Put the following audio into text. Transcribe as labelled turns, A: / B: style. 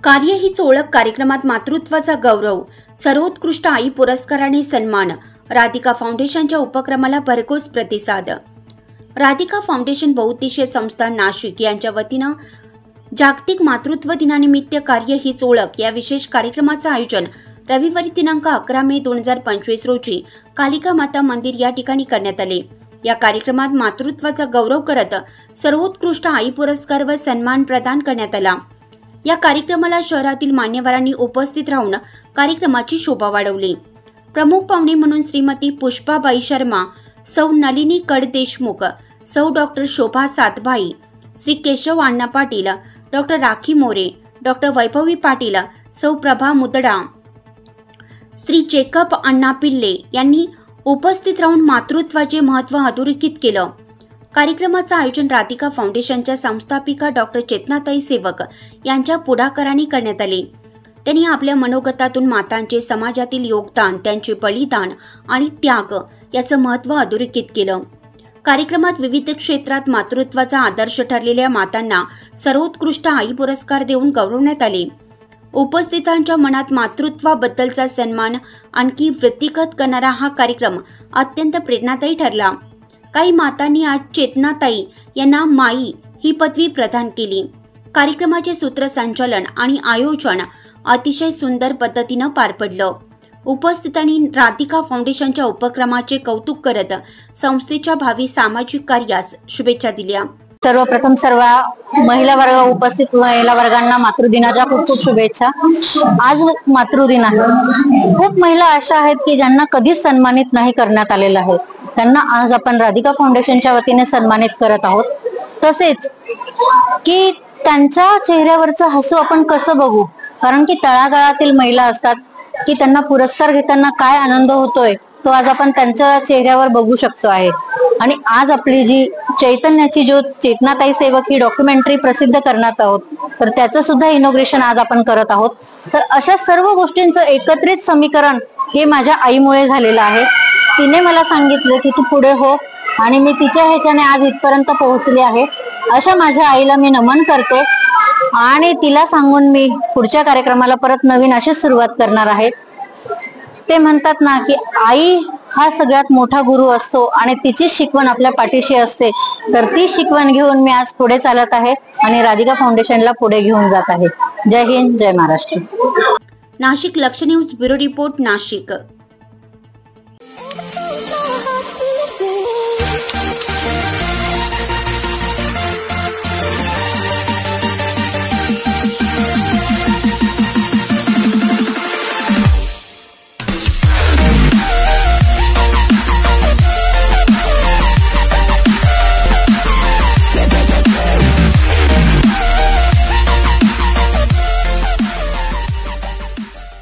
A: कार्य हीच ओळख कार्यक्रमात मातृत्वाचा गौरव, सर्वोत्कृष्ट आई पुरस्काराने सन्मान, राधिका फाउंडेशनच्या उपक्रमाला भरघोस प्रतिसाद। राधिका फाउंडेशन बहुउद्देशीय संस्था नाशिक यांच्या वतीनं जागतिक मातृत्व दिनानिमित्त कार्य हीच ओळख या विशेष कार्यक्रमाचं आयोजन रविवारी दिनांक 11 मे 2025 रोजी कालिका माता मंदिर या ठिकाणी करण्यात आले। या कार्यक्रमात मातृत्वाचा गौरव करत सर्वोत्कृष्ट आई पुरस्कार व सन्मान प्रदान करण्यात आला। या कार्यक्रमाला शहरातील मान्यवरांनी उपस्थित राहून कार्यक्रमाची शोभा वाढवली। प्रमुख पाहुणे म्हणून श्रीमती पुष्पाबाई शर्मा, सौ नलिनी कड देशमुख, सौ डॉक्टर शोभा सातभाई, श्री केशव अण्णा पाटील, डॉक्टर राखी मोरे, डॉक्टर वैभवी पाटील, सौ प्रभा मुदडा, श्री जेकब अण्णा पिल्ले यांनी उपस्थित राहून मातृत्वाचे महत्त्व अधोरेखित केलं। कार्यक्रमाचं आयोजन राधिका फाउंडेशनच्या संस्थापिका डॉक्टर चेतनाताई सेवक यांच्या पुढाकाराने करण्यात आले। त्यांनी आपल्या मनोगतातून मातांचे समाजातील योगदान, त्यांचे बलिदान आणि त्याग याचं महत्त्व अधोरेखित केलं। कार्यक्रमात विविध क्षेत्रात मातृत्वाचा आदर्श ठरलेल्या मातांना सर्वोत्कृष्ट आई पुरस्कार देऊन गौरवण्यात आले। उपस्थितांच्या मनात मातृत्वाबद्दलचा सन्मान आणखी वृद्धिंगत करणारा हा कार्यक्रम अत्यंत प्रेरणादायी ठरला। काही मातांनी आज चेतनाताई यांना माई ही पदवी प्रदान केली। कार्यक्रमाचे सूत्रसंचालन आणि आयोजन अतिशय सुंदर पद्धतीने पार पडलं। उपस्थितांनी राधिका फाउंडेशनच्या उपक्रमाचे कौतुक करत संस्थेच्या भावी सामाजिक कार्यास शुभेच्छा दिल्या।
B: सर्वप्रथम सर्व महिला वर्ग उपस्थित महिला वर्गांना मातृदिनाच्या खूप खूप शुभेच्छा। आज मातृदिन आहे। खूप महिला अशा आहेत की ज्यांना कधीच सन्मानित नाही करण्यात आलेलं आहे, त्यांना आज आपण राधिका फाउंडेशनच्या वतीने सन्मानित करत आहोत। तसेच की त्यांच्या चेहऱ्यावरचं हसू आपण कसं बघू, कारण की तळागाळातील महिला असतात की त्यांना पुरस्कार घेताना काय आनंद होतोय तो आज आपण त्यांच्या चेहऱ्यावर बघू शकतो आहे। आणि आज आपली जी चैतन्याची ज्योत चेतनाताई सेवक ही डॉक्युमेंटरी प्रसिद्ध करण्यात आहोत, तर त्याचं सुद्धा इनॉग्रेशन आज आपण करत आहोत। तर अशा सर्व गोष्टींचं एकत्रित समीकरण हे माझ्या आईमुळे झालेलं आहे। तिने मला सांगितलं की तू पुढे हो आणि मी तिच्या ह्याच्याने आज इथपर्यंत पोहोचले आहे। अशा माझ्या आईला मी नमन करते आणि तिला सांगून मी पुढच्या कार्यक्रमाला परत नवीन अशी सुरुवात करणार आहे। ते म्हणतात ना की आई हा सगळ्यात मोठा गुरु असतो आणि तिची शिकवण आपल्या पाठीशी असते, तर ती शिकवण घेऊन मी आज पुढे चालत आहे आणि राधिका फाउंडेशनला पुढे घेऊन जात आहे। जय हिंद, जय महाराष्ट्र।
A: नाशिक लक्ष न्यूज ब्युरो रिपोर्ट, नाशिक।